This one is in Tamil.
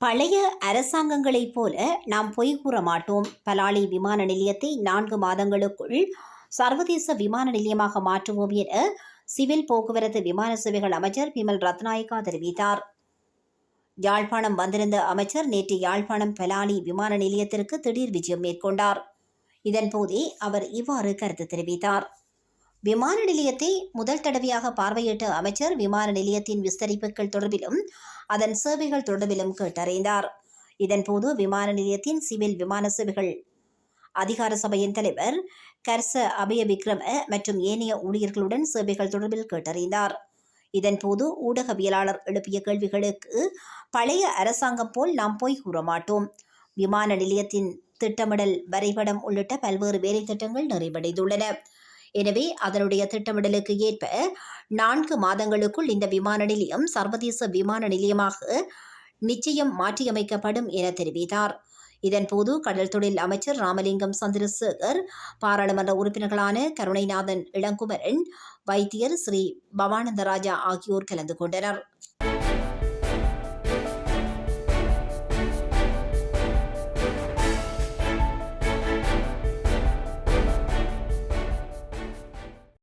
பழைய அரசாங்கங்களைப் போல நாம் பொய் கூற மாட்டோம். பலாலி விமான நிலையத்தை 4 மாதங்களுக்குள் சர்வதேச விமான நிலையமாக மாற்றுவோம் என சிவில் போக்குவரத்து விமான சேவைகள் அமைச்சர் பிமல் ரத்நாயக்கா தெரிவித்தார். யாழ்ப்பாணம் வந்திருந்த அமைச்சர் நேற்று யாழ்ப்பாணம் பலாலி விமான நிலையத்திற்கு திடீர் விஜயம் மேற்கொண்டார். இதன்போதே அவர் இவ்வாறு கருத்து தெரிவித்தார். விமான நிலையத்தை முதல் தடவையாக பார்வையிட்ட அமைச்சர் விமான நிலையத்தின் விஸ்தரிப்புகள் தொடர்பிலும் அதன் சேவைகள் தொடர்பிலும் கேட்டறிந்தார். இதன்போது விமான நிலையத்தின் சிவில் விமான சேவைகள் அதிகார சபையின் தலைவர் கர்ச அபய விக்ரம மற்றும் ஏனைய ஊழியர்களுடன் சேவைகள் தொடர்பில் கேட்டறிந்தார். இதன்போது ஊடகவியலாளர் எழுப்பிய கேள்விகளுக்கு பழைய அரசாங்கம் போல் நாம் பொய் கூற மாட்டோம். விமான நிலையத்தின் திட்டமிடல் வரைபடம் உள்ளிட்ட பல்வேறு வேலை திட்டங்கள் நிறைவடைந்துள்ளன. எனவே அதனுடைய திட்டமிடலுக்கு ஏற்ப 4 மாதங்களுக்குள் இந்த விமான நிலையம் சர்வதேச விமான நிலையமாக நிச்சயம் மாற்றியமைக்கப்படும் என தெரிவித்தார். இதன்போது கடல் தொழில் அமைச்சர் ராமலிங்கம் சந்திரசேகர், பாராளுமன்ற உறுப்பினர்களான கருணைநாதன் இளங்குமரன், வைத்தியர் ஸ்ரீ பவானந்தராஜா ஆகியோர் கலந்து கொண்டனர்.